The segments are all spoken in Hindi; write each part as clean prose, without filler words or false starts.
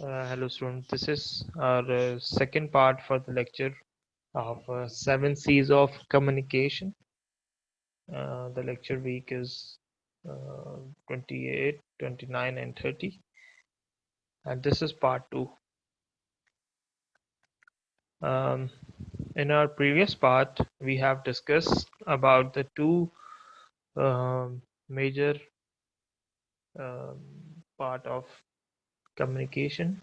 Hello students, this is our second part for the lecture of 7 C's of communication. The lecture week is 28, 29 and 30, and this is part 2. Um, in our previous part, we have discussed about the two major um, part of communication,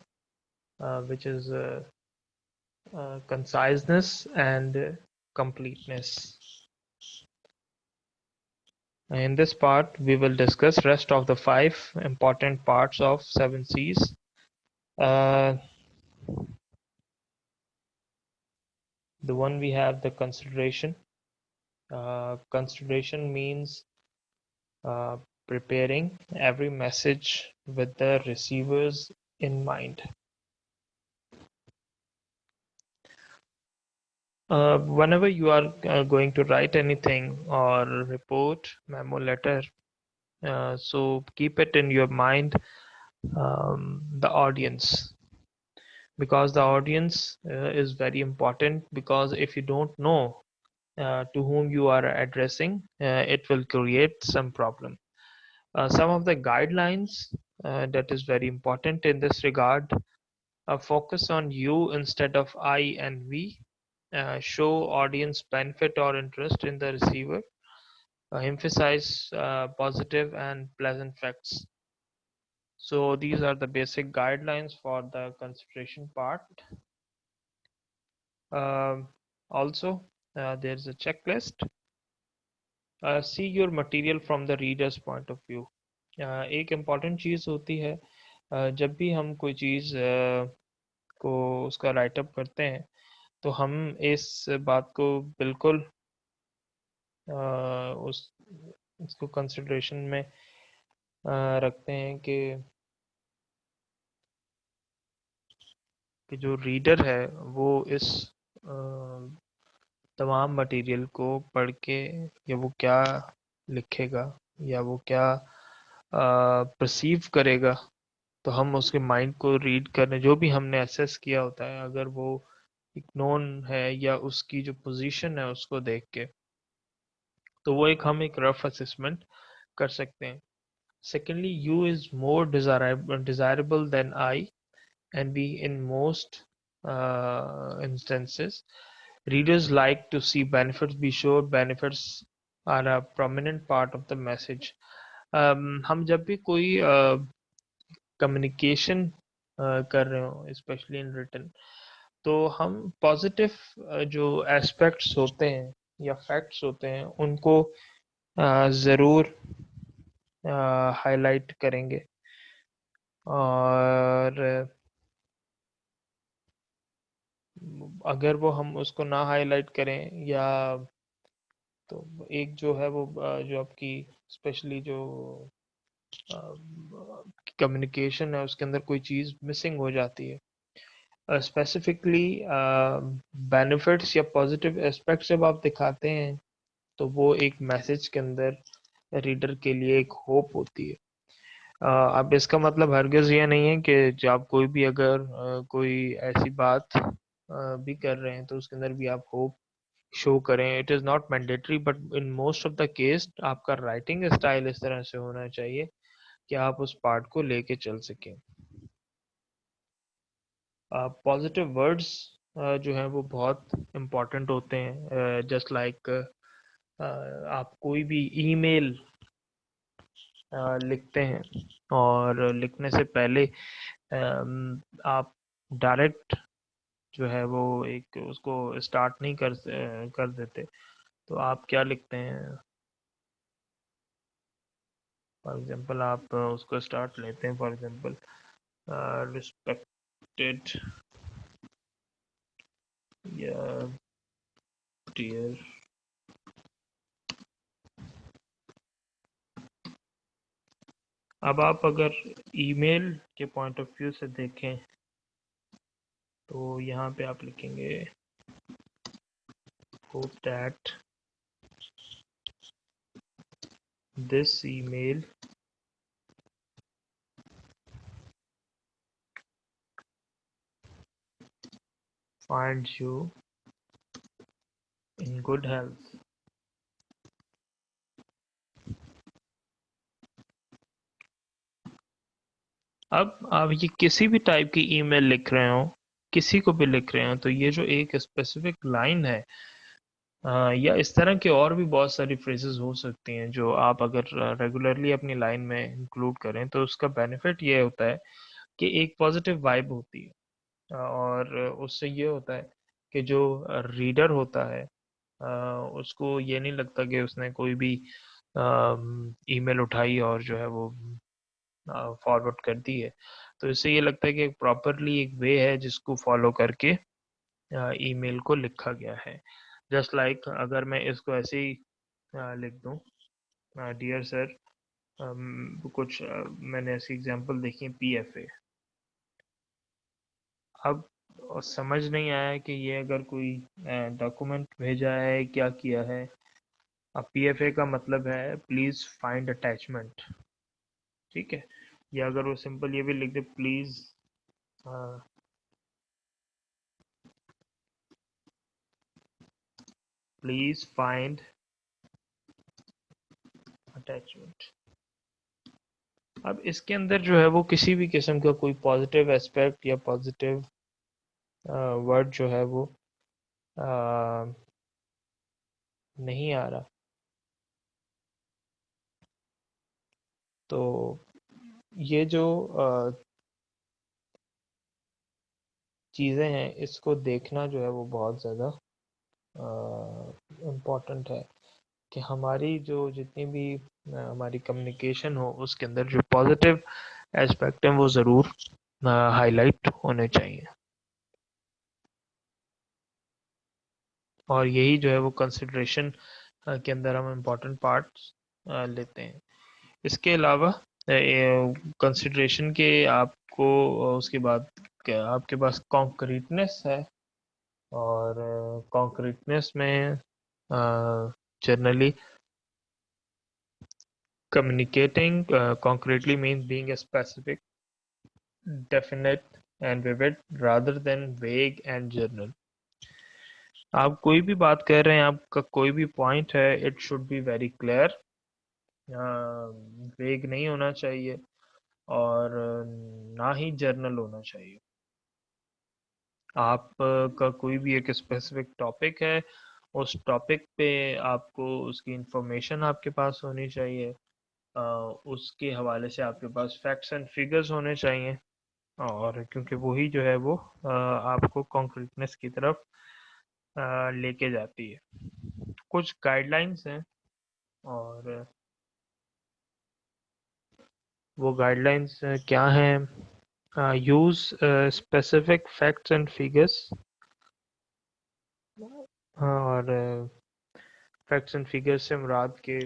which is conciseness and completeness. In this part, we will discuss rest of the 5 important parts of 7 C's. Uh, the one we have the consideration. Consideration means uh, preparing every message with the receivers in mind. Whenever you are going to write anything or report, memo, letter, so keep it in your mind, the audience, because the audience is very important, because if you don't know to whom you are addressing, it will create some problem. Some of the guidelines that is very important in this regard: focus on you instead of I and we, show audience benefit or interest in the receiver, emphasize positive and pleasant facts. So these are the basic guidelines for the consideration part. Um, Also, there's a checklist. See your material from the reader's point of view. एक इम्पॉर्टेंट चीज़ होती है, जब भी हम कोई चीज़ को उसका राइटअप करते हैं, तो हम इस बात को बिल्कुल उस उसको कंसिडरेशन में रखते हैं कि जो रीडर है वो इस तमाम मटेरियल को पढ़ के या वो क्या लिखेगा या वो क्या परसीव करेगा, तो हम उसके माइंड को रीड करने, जो भी हमने एसेस किया होता है, अगर वो एक नोन है या उसकी जो पोजीशन है उसको देख के, तो वो हम एक रफ असेसमेंट कर सकते हैं. Secondly, you is more desirable than I and we in most instances. Readers like to see benefits. Be sure benefits are a prominent part of the message. हम जब भी कोई कम्युनिकेशन कर रहे हो, स्पेशली इन रिटन, तो हम पॉजिटिव जो एस्पेक्ट्स होते हैं या फैक्ट्स होते हैं उनको ज़रूर हाईलाइट करेंगे. और अगर वो हम उसको ना हाईलाइट करें, या तो एक जो है वो जो आपकी स्पेशली जो कम्युनिकेशन है उसके अंदर कोई चीज़ मिसिंग हो जाती है, स्पेसिफिकली बेनिफिट्स या पॉजिटिव एस्पेक्ट्स जब आप दिखाते हैं, तो वो एक मैसेज के अंदर रीडर के लिए एक होप होती है. अब इसका मतलब हरगिज ये नहीं है कि जब आप कोई भी अगर कोई ऐसी बात भी कर रहे हैं तो उसके अंदर भी आप होप शो करें. It is not mandatory, but in most of the case आपका राइटिंग स्टाइल इस तरह से होना चाहिए कि आप उस पार्ट को लेके चल सकें. पॉजिटिव वर्ड्स जो हैं वो बहुत इम्पोर्टेंट होते हैं. जस्ट लाइक आप कोई भी ईमेल लिखते हैं, और लिखने से पहले आप डायरेक्ट जो है वो एक उसको स्टार्ट नहीं कर देते. तो आप क्या लिखते हैं? फॉर एग्जांपल आप उसको स्टार्ट लेते हैं, फॉर एग्जांपल रिस्पेक्टेड या डियर. अब आप अगर ईमेल के पॉइंट ऑफ व्यू से देखें, तो यहाँ पे आप लिखेंगे hope that this email finds you in good health. अब आप ये किसी भी टाइप की ईमेल लिख रहे हो, किसी को भी लिख रहे हो, तो ये जो एक स्पेसिफिक लाइन है, या इस तरह की और भी बहुत सारी फ्रेजेस हो सकती हैं जो आप अगर रेगुलरली अपनी लाइन में इंक्लूड करें, तो उसका बेनिफिट ये होता है कि एक पॉजिटिव वाइब होती है, और उससे ये होता है कि जो रीडर होता है, उसको ये नहीं लगता कि उसने कोई भी ईमेल उठाई और जो है वो फॉरवर्ड कर दी है। तो इससे ये लगता है कि प्रॉपरली एक वे है जिसको फॉलो करके ईमेल को लिखा गया है। जस्ट लाइक अगर मैं इसको ऐसे ही लिख दूं, डियर सर, कुछ मैंने ऐसी एग्जांपल देखी है, पीएफए। अब समझ नहीं आया कि ये अगर कोई डॉक्यूमेंट भेजा है, क्या किया है। अब पीएफए का मतलब है प्लीज फाइंड अटैचमेंट, ठीक है। या अगर वो सिंपल ये भी लिख दे, प्लीज फाइंड अटैचमेंट। अब इसके अंदर जो है वो किसी भी किस्म का कोई पॉजिटिव एस्पेक्ट या पॉजिटिव वर्ड जो है वो आ, नहीं आ रहा। तो ये जो चीज़ें हैं, इसको देखना जो है वो बहुत ज़्यादा इम्पोर्टेंट है कि हमारी जो जितनी भी हमारी कम्युनिकेशन हो, उसके अंदर जो पॉजिटिव एस्पेक्ट हैं वो ज़रूर हाईलाइट होने चाहिए। और यही जो है वो कंसिडरेशन के अंदर हम इम्पोर्टेंट पार्ट्स लेते हैं। इसके अलावा कंसिडरेशन के आपको उसके बाद आपके पास कॉन्क्रीटनेस है, और कॉन्क्रीटनेस में generally communicating concretely means being a specific, definite and vivid rather than vague and general. आप कोई भी बात कर रहे हैं, आपका कोई भी पॉइंट है, it should be very clear, वेग नहीं होना चाहिए, और ना ही जर्नल होना चाहिए। आप का कोई भी एक स्पेसिफिक टॉपिक है, उस टॉपिक पे आपको उसकी इंफॉर्मेशन आपके पास होनी चाहिए, उसके हवाले से आपके पास फैक्ट्स एंड फिगर्स होने चाहिए, और क्योंकि वही जो है वो आपको कॉन्क्रीटनेस की तरफ लेके जाती है। कुछ गाइडलाइंस हैं, और वो गाइडलाइंस क्या हैं? Use specific facts and figures, और फैक्ट्स एंड फिगर्स से मुराद के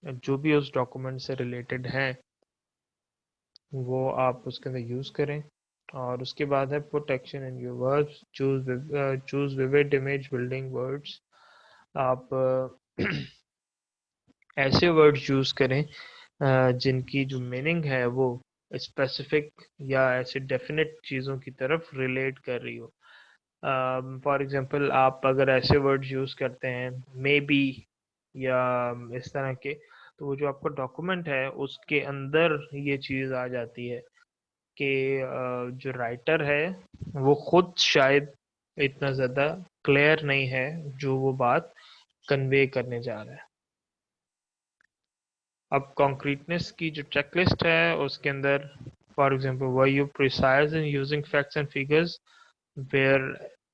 जो भी उस डॉक्यूमेंट से रिलेटेड हैं वो आप उसके अंदर यूज़ करें। और उसके बाद है put action in your words, choose vivid image building words. आप ऐसे वर्ड्स यूज़ करें जिनकी जो मीनिंग है वो स्पेसिफिक या ऐसे डेफिनेट चीज़ों की तरफ रिलेट कर रही हो। फॉर एग्जांपल, आप अगर ऐसे वर्ड्स यूज़ करते हैं मे बी या इस तरह के, तो वो जो आपका डॉक्यूमेंट है उसके अंदर ये चीज़ आ जाती है कि जो राइटर है वो खुद शायद इतना ज़्यादा क्लियर नहीं है जो वो बात कन्वे करने जा रहा है। अब कॉन्क्रीटनेस की जो चेकलिस्ट है उसके अंदर, for example, were you precise in using facts and figures where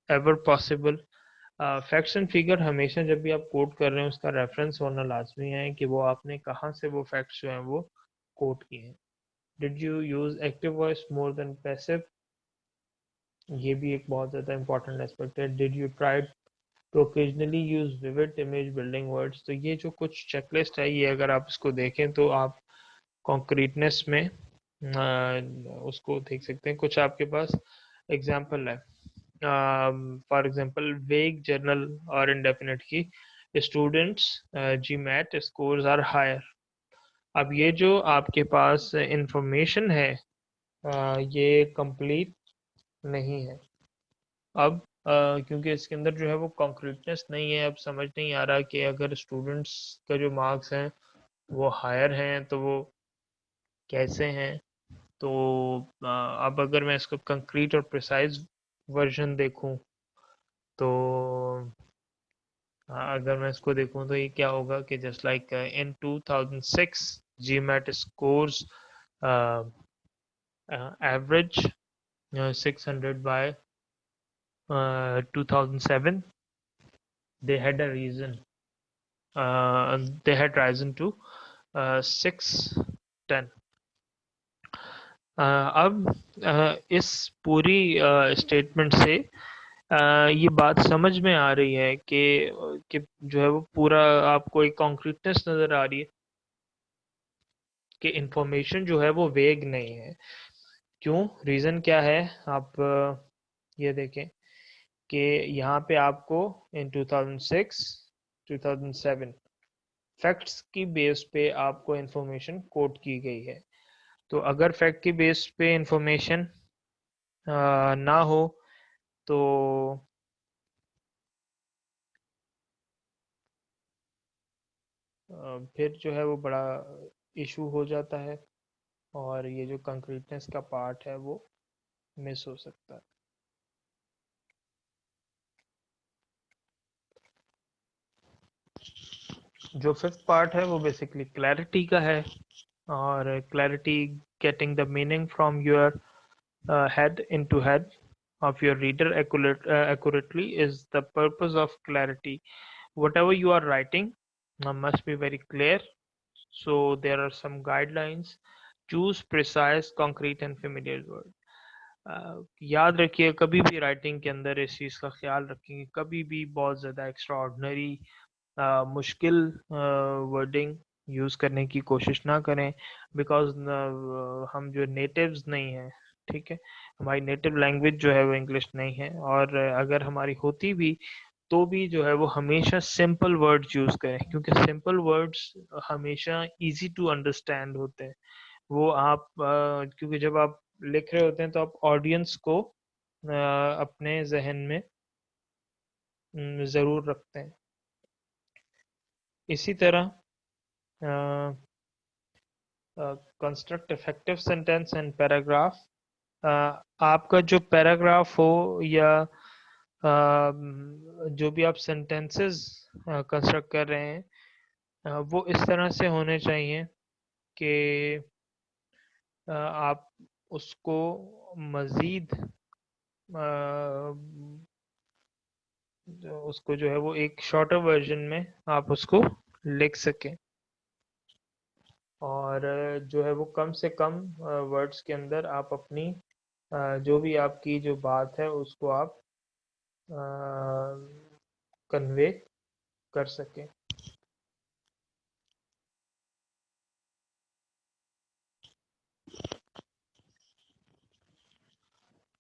ever possible. Facts and figure हमेशा जब भी आप कोट कर रहे हैं उसका रेफरेंस होना लाजमी है कि वो आपने कहाँ से वो फैक्ट्स जो हैं वो कोट किए हैं। Did you use active voice more than passive, ये भी एक बहुत ज़्यादा इंपॉर्टेंट एस्पेक्ट है। Did you try to occasionally use vivid image building words. तो ये जो कुछ चेकलिस्ट है, ये अगर आप इसको देखें तो आप कॉन्क्रीटनेस में उसको देख सकते हैं। कुछ आपके पास एग्जाम्पल है, फॉर एग्जांपल वेग जर्नल और इंडेफिनिट की students GMAT scores are higher. अब ये जो आपके पास इंफॉर्मेशन है ये कंप्लीट नहीं है। अब क्योंकि इसके अंदर जो है वो कॉन्क्रीटनेस नहीं है। अब समझ नहीं आ रहा कि अगर स्टूडेंट्स का जो मार्क्स हैं वो हायर हैं तो वो कैसे हैं। तो अब अगर मैं इसको कंक्रीट और प्रिसाइज वर्जन देखूं तो अगर मैं इसको देखूं तो ये क्या होगा कि just like in 2006 GMAT scores average 600 by 2007. They had a reason. They had risen to 610. अब इस पूरी स्टेटमेंट से ये बात समझ में आ रही है कि जो है वो पूरा आपको एक कॉन्क्रीटनेस नजर आ रही है कि इंफॉर्मेशन जो है वो वेग नहीं है। क्यों? रीज़न क्या है? आप ये देखें कि यहाँ पे आपको इन 2006 2007 फैक्ट्स की बेस पे आपको इंफॉर्मेशन कोट की गई है। तो अगर फैक्ट की बेस पे इंफॉर्मेशन ना हो तो फिर जो है वो बड़ा इशू हो जाता है और ये जो कंक्रीटनेस का पार्ट है वो मिस हो सकता है। जो फिफ्थ पार्ट है वो बेसिकली क्लैरिटी का है और clarity getting the meaning from your head into head of your reader accurately is the purpose of clarity. Whatever you are writing must be very clear. So there are some guidelines. Choose precise, concrete and familiar word. याद रखिए कभी भी राइटिंग के अंदर इस चीज़ का ख्याल रखेंगे, कभी भी बहुत ज़्यादा एक्स्ट्रा ऑर्डनरी मुश्किल वर्डिंग यूज़ करने की कोशिश ना करें। बिकॉज हम जो नेटिव्स नहीं हैं, ठीक है, हमारी नेटिव लैंग्वेज जो है वो इंग्लिश नहीं है और अगर हमारी होती भी तो भी जो है वो हमेशा सिंपल वर्ड्स यूज़ करें क्योंकि सिंपल वर्ड्स हमेशा इजी टू अंडरस्टैंड होते हैं। वो आप क्योंकि जब आप लिख रहे होते हैं तो आप ऑडियंस को अपने जहन में ज़रूर रखते हैं। इसी तरह construct effective sentence and paragraph. आपका जो पैराग्राफ हो या जो भी आप सेंटेंसेस कंस्ट्रक्ट कर रहे हैं वो इस तरह से होने चाहिए कि आप उसको मज़ीद उसको जो है वो एक शॉर्टर वर्जन में आप उसको लिख सकें और जो है वो कम से कम वर्ड्स के अंदर आप अपनी जो भी आपकी जो बात है उसको आप कन्वे कर सकें।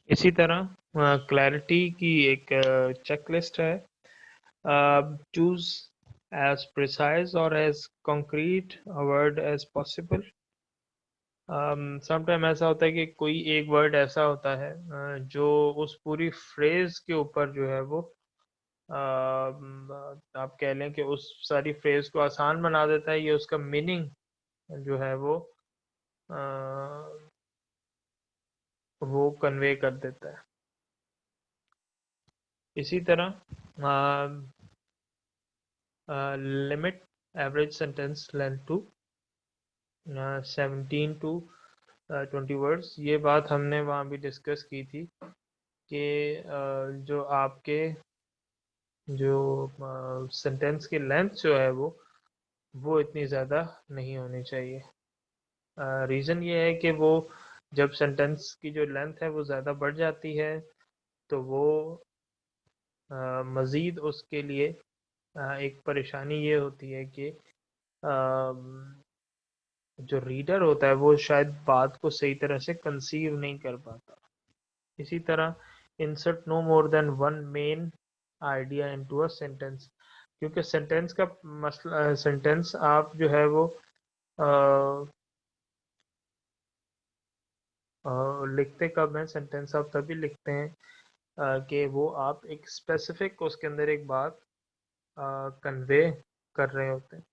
इसी तरह क्लैरिटी की एक चेकलिस्ट है। Choose as precise or as concrete a word as possible. Sometime ऐसा होता है कि कोई एक वर्ड ऐसा होता है जो उस पूरी फ्रेज के ऊपर जो है वो आप कह लें कि उस सारी फ्रेज को आसान बना देता है, ये उसका मीनिंग जो है वो कन्वे कर देता है। इसी तरह limit average sentence length to 17 to 20 words. ये बात हमने वहाँ भी डिस्कस की थी कि जो आपके जो सेंटेंस की लेंथ जो है वो इतनी ज़्यादा नहीं होनी चाहिए। रीज़न ये है कि वो जब सेंटेंस की जो लेंथ है वो ज़्यादा बढ़ जाती है तो वो मज़ीद उसके लिए एक परेशानी ये होती है कि जो रीडर होता है वो शायद बात को सही तरह से कंसीव नहीं कर पाता। इसी तरह insert no more than one main idea into a sentence. क्योंकि सेंटेंस का मसला, सेंटेंस आप जो है वो लिखते कब हैं? सेंटेंस आप तभी लिखते हैं कि वो आप एक स्पेसिफिक उसके अंदर एक बात कन्वे कर रहे होते हैं.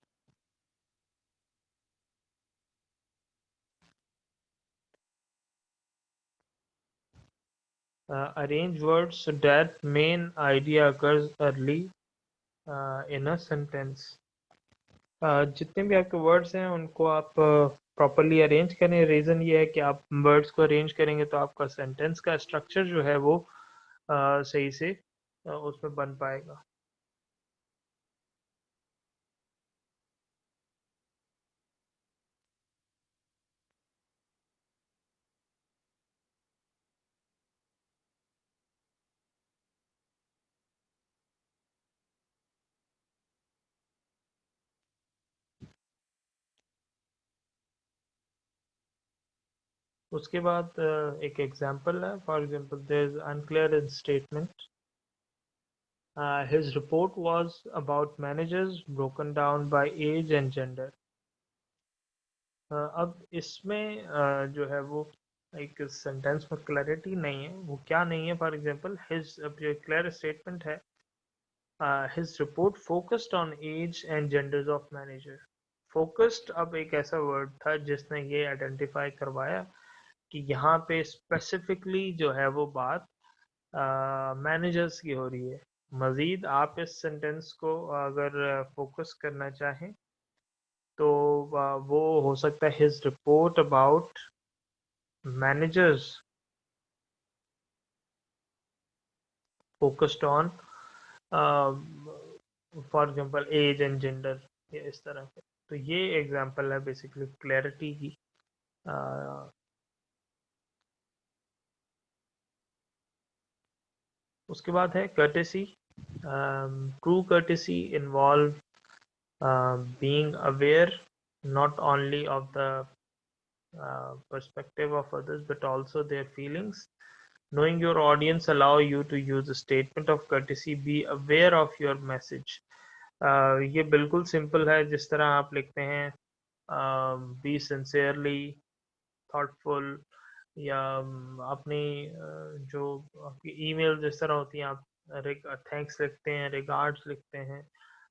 Arrange words so that main idea occurs early in a sentence. जितने भी आपके वर्ड्स हैं उनको आप प्रॉपरली अरेंज करें. रीज़न ये है कि आप वर्ड्स को अरेंज करेंगे तो आपका सेंटेंस का स्ट्रक्चर जो है वो सही से उसमें बन पाएगा. उसके बाद एक एग्जांपल है. For example there is unclear in statement. His report was about managers broken down by age and gender. अब इसमें जो है वो एक सेंटेंस में क्लैरिटी नहीं है. वो क्या नहीं है? फॉर एग्जांपल हिज, अब जो क्लियर स्टेटमेंट है, his report focused on age and genders of manager. Focused अब एक ऐसा वर्ड था जिसने ये आइडेंटिफाई करवाया कि यहाँ पे स्पेसिफिकली जो है वो बात मैनेजर्स की हो रही है. मजीद आप इस सेंटेंस को अगर फोकस करना चाहें तो वो हो सकता है his report about managers focused on for example age and gender, या इस तरह के. तो ये एग्जांपल है बेसिकली क्लैरिटी की. उसके बाद है courtesy. True courtesy involve being aware not only of the perspective of others but also their feelings. Knowing your audience allow you to use a statement of courtesy. Be aware of your message. ये बिल्कुल सिंपल है. जिस तरह आप लिखते हैं बी सिंसियरली थॉटफुल, या अपनी जो आपकी ईमेल जिस तरह होती हैं, आप थैंक्स लिखते हैं, रिगार्ड्स लिखते हैं,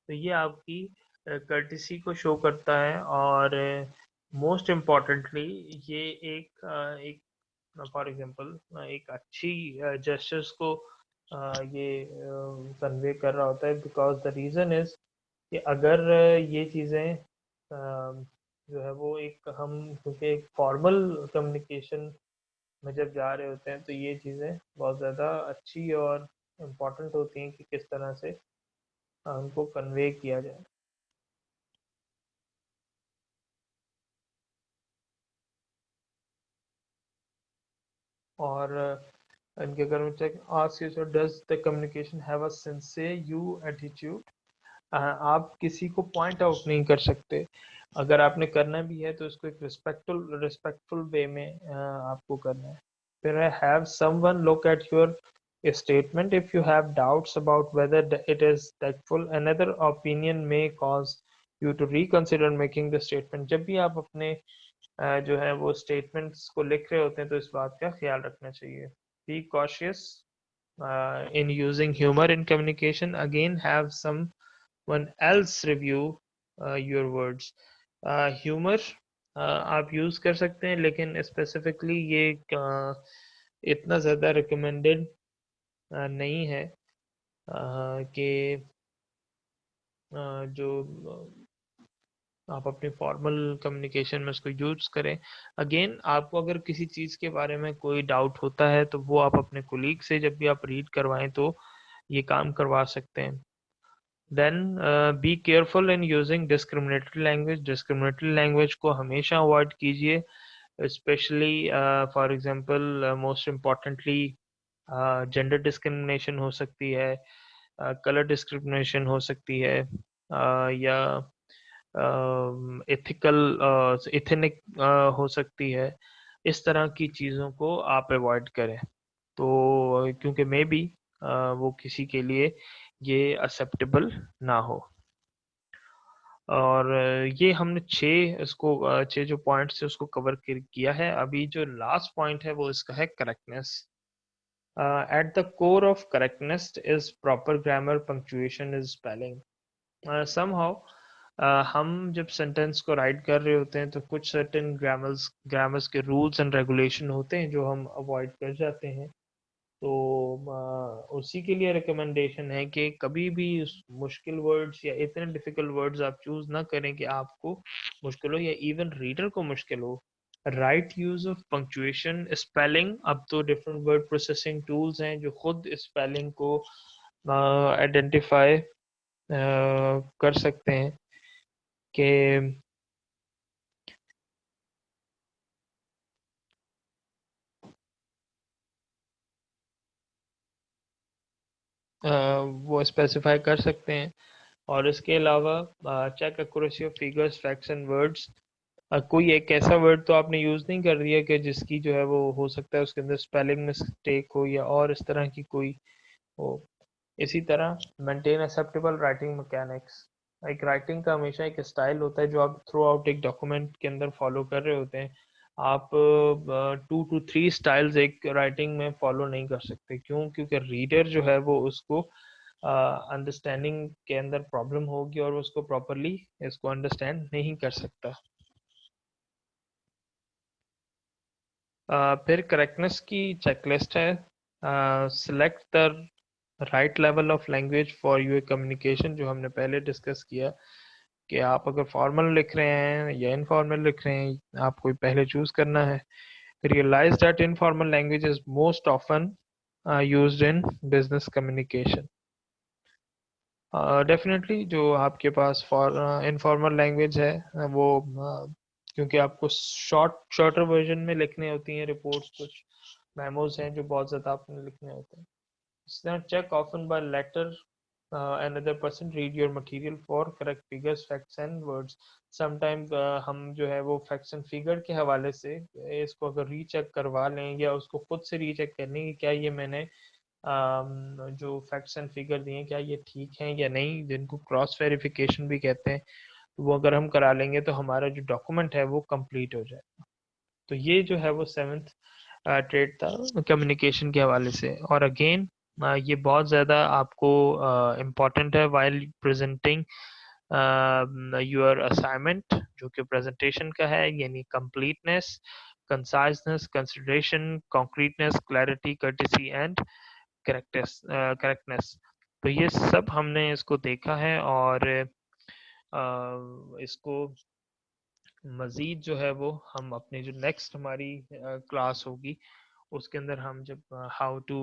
तो ये आपकी कर्टिसी को शो करता है. और मोस्ट इम्पॉर्टेंटली ये एक फॉर एग्जांपल एक अच्छी जेस्चर्स को ये कन्वे कर रहा होता है. बिकॉज द रीज़न इज कि अगर ये चीज़ें जो है वो एक हम, क्योंकि एक फॉर्मल कम्युनिकेशन में जब जा रहे होते हैं तो ये चीज़ें बहुत ज़्यादा अच्छी और इम्पॉर्टेंट होती हैं कि किस तरह से उनको कन्वे किया जाए. और इनके अगर मैं check ask you, does the communication have a sincere you attitude. आप किसी को पॉइंट आउट नहीं कर सकते. अगर आपने करना भी है तो इसको एक रिस्पेक्टफुल वे में आपको करना है. फिर है have someone look at your statement if you have doubts about whether it is tactful. Another opinion may cause you to reconsider making the statement. जब भी आप अपने जो है वो स्टेटमेंट्स को लिख रहे होते हैं तो इस बात का ख्याल रखना चाहिए. Be cautious in using humor in communication. Again, have someone else review your words. Humor आप यूज कर सकते हैं, लेकिन स्पेसिफिकली ये इतना ज़्यादा रिकमेंडेड नहीं है कि जो आप अपनी फॉर्मल कम्युनिकेशन में उसको यूज करें. अगेन, आपको अगर किसी चीज़ के बारे में कोई डाउट होता है तो वो आप अपने कोलीग से जब भी आप रीड करवाएं तो ये काम करवा सकते हैं. Then be careful in using discriminatory language. Discriminatory language को हमेशा अवॉइड कीजिए. Specially for example most importantly gender discrimination हो सकती है, कलर डिस्क्रिमिनेशन हो सकती है, या एथिकल एथनिक हो सकती है. इस तरह की चीज़ों को आप अवॉइड करें. तो क्योंकि मे बी वो किसी के लिए ये एक्सेप्टेबल ना हो. और ये हमने छः जो पॉइंट्स थे उसको कवर किया है. अभी जो लास्ट पॉइंट है वो इसका है correctness. At the core of correctness is proper grammar, punctuation is spelling. Somehow हम जब सेंटेंस को राइट कर रहे होते हैं तो कुछ सर्टेन ग्रामर्स के रूल्स एंड रेगुलेशन होते हैं जो हम अवॉइड कर जाते हैं। तो उसी के लिए रिकमेंडेशन है कि कभी भी मुश्किल वर्ड्स या इतने डिफिकल्ट वर्ड्स आप चूज ना करें कि आपको मुश्किल हो या इवन रीडर को मुश्किल हो। Right use of punctuation, spelling, अब तो डिफरेंट वर्ड प्रोसेसिंग टूल्स हैं जो खुद स्पेलिंग को आइडेंटिफाई कर सकते हैं कि वो स्पेसिफाई कर सकते हैं। और इसके अलावा check accuracy of figures, facts and words. कोई एक ऐसा वर्ड तो आपने यूज नहीं कर दिया कि जिसकी जो है वो हो सकता है उसके अंदर स्पेलिंग मिस्टेक हो या और इस तरह की कोई हो। इसी तरह मेंटेन एक्सेप्टेबल राइटिंग मैकेनिक्स। एक राइटिंग का हमेशा एक स्टाइल होता है जो आप थ्रू आउट एक डॉक्यूमेंट के अंदर फॉलो कर रहे होते हैं। आप 2 to 3 स्टाइल्स एक राइटिंग में फॉलो नहीं कर सकते। क्यों? क्योंकि रीडर जो है वो उसको अंडरस्टैंडिंग के अंदर प्रॉब्लम होगी और वो उसको प्रॉपरली इसको अंडरस्टैंड नहीं कर सकता। फिर करेक्टनेस की चेकलिस्ट है। Select the right level of language for your communication, जो हमने पहले डिस्कस किया कि आप अगर फॉर्मल लिख रहे हैं या इनफॉर्मल लिख रहे हैं, आपको पहले चूज करना है। Realise that informal language is most often used in business communication. Definitely जो आपके पास फॉर इनफॉर्मल लैंग्वेज है वो क्योंकि आपको शॉर्टर वर्जन में लिखने होती हैं रिपोर्ट्स, कुछ मेमोज हैं जो बहुत ज़्यादा आपने लिखने होते हैं। इस तरह check often by letter another person read your material for correct figures, facts and words. Sometimes हम जो है वो facts and figure के हवाले से इसको अगर रीचेक करवा लें या उसको खुद से रीचेक करने की क्या ये मैंने जो फैक्ट्स एंड फिगर दिए क्या ये ठीक हैं या नहीं, जिनको क्रॉस वेरिफिकेशन भी कहते हैं, तो वो अगर हम करा लेंगे तो हमारा जो डॉक्यूमेंट है वो कंप्लीट हो जाए। तो ये जो है वो सेवेंथ ट्रेड था कम्युनिकेशन के हवाले से। और अगेन ये बहुत ज़्यादा आपको इम्पोर्टेंट है वाइल प्रेजेंटिंग योर असाइनमेंट, जो कि प्रेजेंटेशन का है, यानी completeness, conciseness, consideration, concreteness, clarity, courtesy and correctness. तो ये सब हमने इसको देखा है और इसको मज़ीद जो है वो हम अपनी जो नेक्स्ट हमारी क्लास होगी उसके अंदर हम जब how to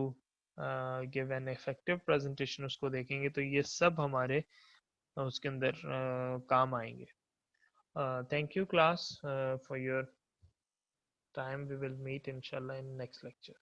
give an effective presentation उसको देखेंगे तो ये सब हमारे उसके अंदर काम आएंगे। Thank you class for your time. We will meet inshallah in next lecture.